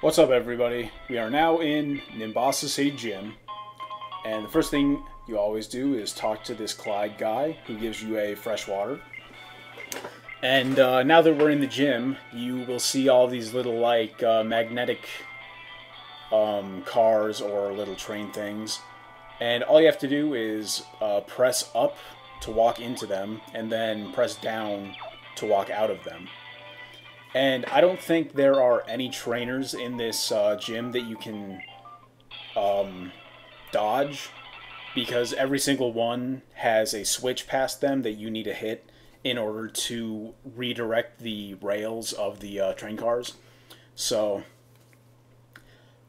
What's up, everybody? We are now in Nimbasa City Gym, and the first thing you always do is talk to this Clyde guy who gives you a fresh water. And now that we're in the gym, you will see all these little magnetic cars or little train things, and all you have to do is press up to walk into them, and then press down to walk out of them. And I don't think there are any trainers in this gym that you can dodge, because every single one has a switch past them that you need to hit in order to redirect the rails of the train cars. So,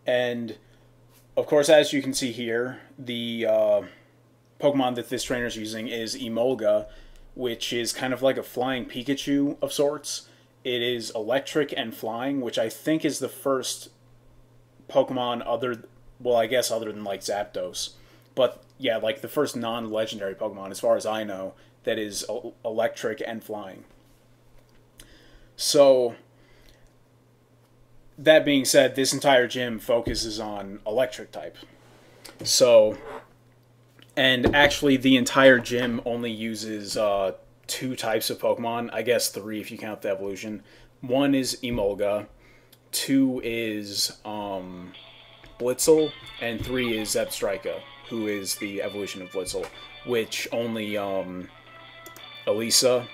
and of course, as you can see here, the Pokemon that this trainer is using is Emolga, which is kind of like a flying Pikachu of sorts. It is electric and flying, which I think is the first Pokemon I guess other than like Zapdos. But yeah, like the first non-legendary Pokemon, as far as I know, that is electric and flying. So, that being said, this entire gym focuses on electric type. So, and actually the entire gym only uses two types of Pokemon. I guess three if you count the evolution. One is Emolga, two is Blitzel, and three is Zebstrika, who is the evolution of Blitzel, which only Elesa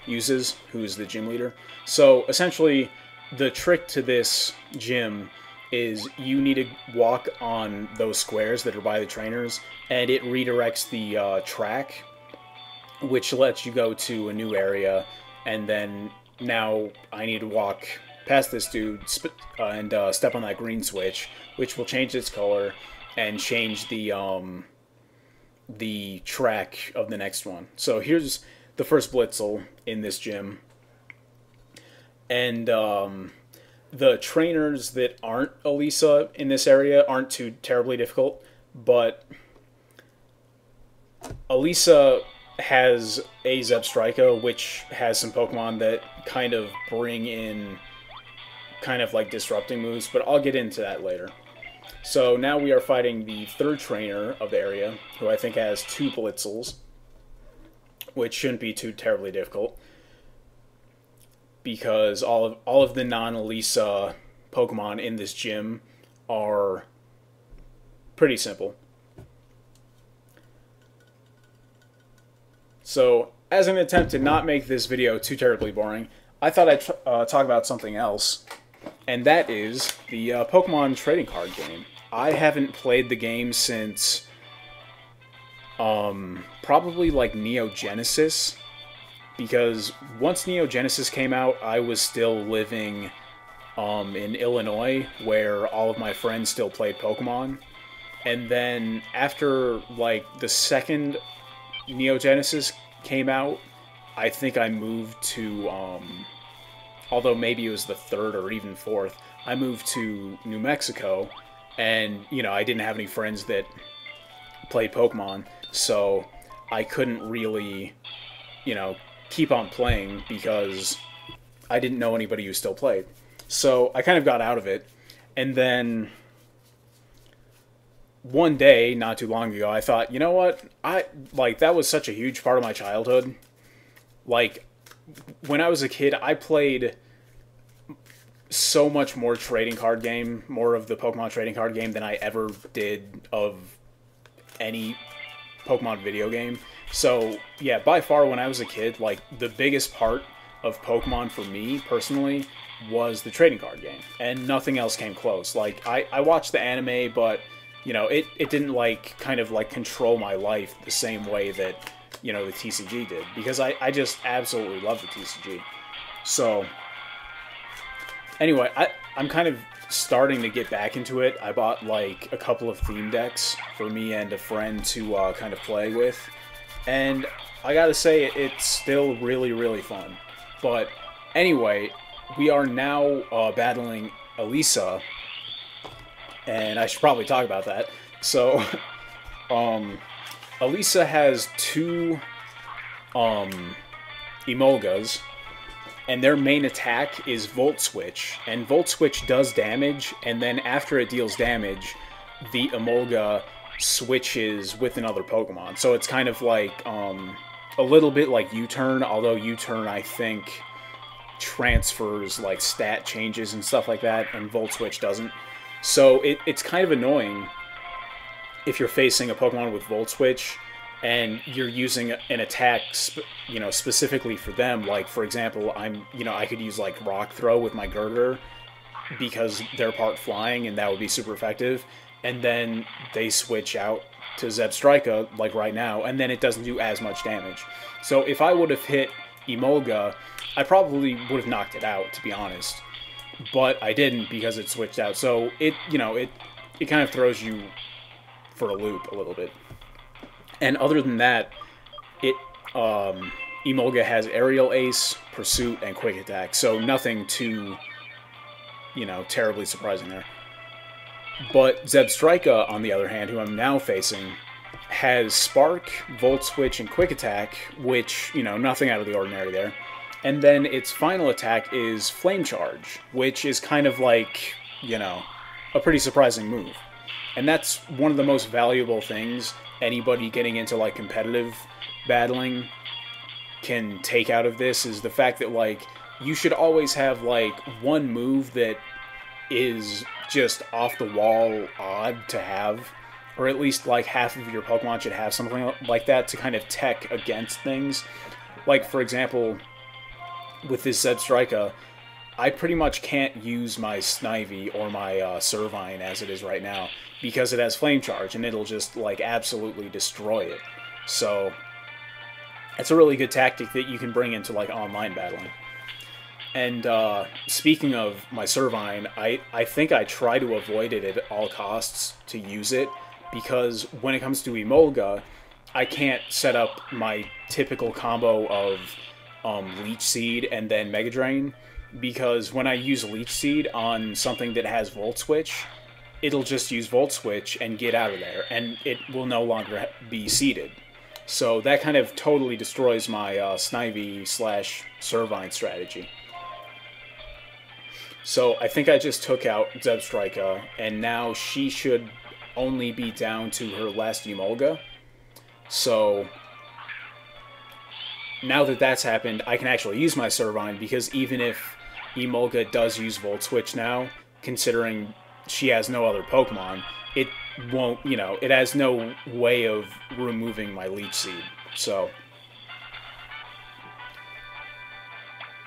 uses, who is the gym leader. So essentially, the trick to this gym is you need to walk on those squares that are by the trainers, and it redirects the track, which lets you go to a new area. And then now I need to walk past this dude and step on that green switch, which will change its color and change the track of the next one. So here's the first Blitzel in this gym, and the trainers that aren't Elesa in this area aren't too terribly difficult, but Elesa has a Zebstrika, which has some Pokemon that kind of bring in kind of like disrupting moves, but I'll get into that later. So now we are fighting the third trainer of the area, who I think has two Blitzels, which shouldn't be too terribly difficult, because all of the non-Elesa Pokemon in this gym are pretty simple. So, as an attempt to not make this video too terribly boring, I thought I'd talk about something else, and that is the Pokemon trading card game. I haven't played the game since probably like Neo Genesis, because once Neo Genesis came out, I was still living in Illinois, where all of my friends still played Pokemon. And then after like the second Neo Genesis came out, I think I moved to, although maybe it was the third or even fourth, I moved to New Mexico, and, you know, I didn't have any friends that played Pokemon, so I couldn't really, you know, keep on playing because I didn't know anybody who still played. So I kind of got out of it, and then one day, not too long ago, I thought, you know what? That was such a huge part of my childhood. Like, when I was a kid, I played so much more more of the Pokemon trading card game than I ever did of any Pokemon video game. So, yeah, by far when I was a kid, like, the biggest part of Pokemon for me, personally, was the trading card game. And nothing else came close. Like, I watched the anime, but, you know, it didn't, like, kind of, like, control my life the same way that, you know, the TCG did. Because I just absolutely love the TCG. So, anyway, I'm kind of starting to get back into it. I bought, like, a couple of theme decks for me and a friend to kind of play with. And I gotta say, it's still really, really fun. But anyway, we are now battling Elesa, and I should probably talk about that. So, Elesa has two Emolgas, and their main attack is Volt Switch, and Volt Switch does damage, and then after it deals damage, the Emolga switches with another Pokemon. So it's kind of like a little bit like U-Turn, although U-Turn, I think, transfers like stat changes and stuff like that, and Volt Switch doesn't. So it's kind of annoying if you're facing a Pokemon with Volt Switch and you're using an attack, specifically for them. Like, for example, I could use like Rock Throw with my Girder because they're part flying, and that would be super effective. And then they switch out to Zebstrika, like right now, and then it doesn't do as much damage. So if I would have hit Emolga, I probably would have knocked it out, to be honest. But I didn't because it switched out. So it kind of throws you for a loop a little bit. And other than that, Emolga has Aerial Ace, Pursuit, and Quick Attack. So nothing too, terribly surprising there. But Zebstrika, on the other hand, who I'm now facing, has Spark, Volt Switch, and Quick Attack, which, nothing out of the ordinary there. And then its final attack is Flame Charge, which is kind of like, a pretty surprising move. And that's one of the most valuable things anybody getting into, like, competitive battling can take out of this, is the fact that, like, you should always have, like, one move that is just off the wall odd to have, or at least like half of your Pokemon should have something like that to kind of tech against things. Like, for example, with this Zebstrika, I pretty much can't use my Snivy or my Servine as it is right now because it has Flame Charge and it'll just like absolutely destroy it. So it's a really good tactic that you can bring into like online battling. And speaking of my Servine, I think I try to avoid it at all costs to use it, because when it comes to Emolga, I can't set up my typical combo of Leech Seed and then Mega Drain, because when I use Leech Seed on something that has Volt Switch, it'll just use Volt Switch and get out of there, and it will no longer be seeded. So that kind of totally destroys my Snivy/Servine strategy. So I think I just took out Zebstrika, and now she should only be down to her last Emolga. So now that that's happened, I can actually use my Servine, because even if Emolga does use Volt Switch now, considering she has no other Pokemon, it won't, it has no way of removing my Leech Seed. So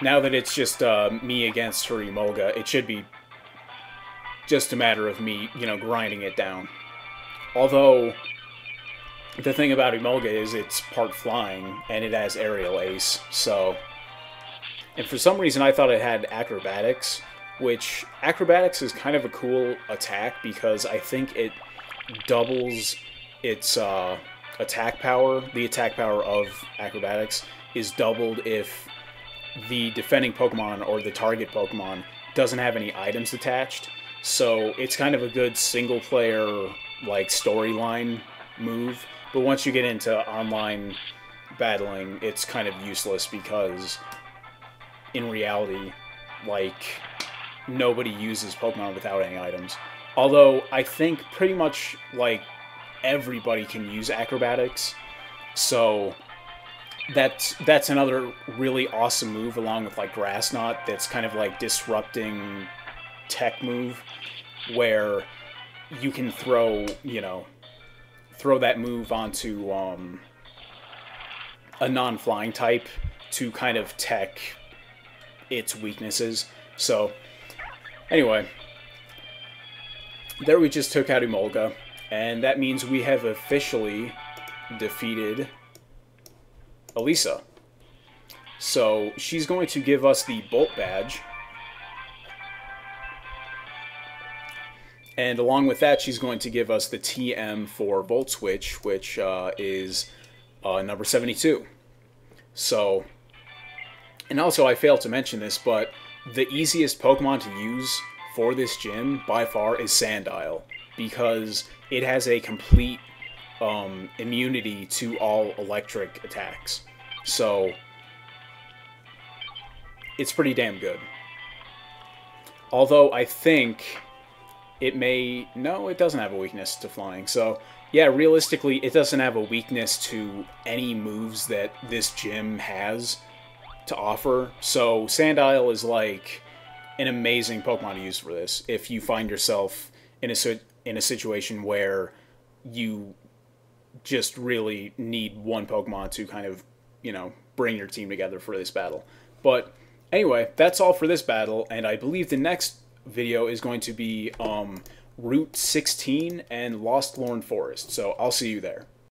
now that it's just me against her Emolga, it should be just a matter of me, grinding it down. Although, the thing about Emolga is it's part flying, and it has Aerial Ace, so... And for some reason I thought it had Acrobatics, which Acrobatics is kind of a cool attack because I think it doubles its attack power. The attack power of Acrobatics is doubled if the defending Pokemon or the target Pokemon doesn't have any items attached. So it's kind of a good single player like storyline move, but once you get into online battling, it's kind of useless because in reality, like, nobody uses Pokemon without any items. Although I think pretty much like everybody can use Acrobatics, so that's another really awesome move, along with like Grass Knot, that's kind of like disrupting tech move, where you can throw that move onto a non-flying type to kind of tech its weaknesses. So anyway, there we just took out Emolga, and that means we have officially defeated Elesa. So she's going to give us the Bolt Badge, and along with that she's going to give us the TM for Volt Switch, which is number 72. So, and also I failed to mention this, but the easiest Pokemon to use for this gym by far is Sandile, because it has a complete immunity to all electric attacks. So it's pretty damn good. Although I think it may... No, it doesn't have a weakness to flying. So, yeah, realistically, it doesn't have a weakness to any moves that this gym has to offer. So, Sandile is like an amazing Pokemon to use for this if you find yourself in a situation where you just really need one Pokemon to kind of, you know, bring your team together for this battle. But anyway, that's all for this battle, and I believe the next video is going to be Route 16 and Lost Lorn Forest. So I'll see you there.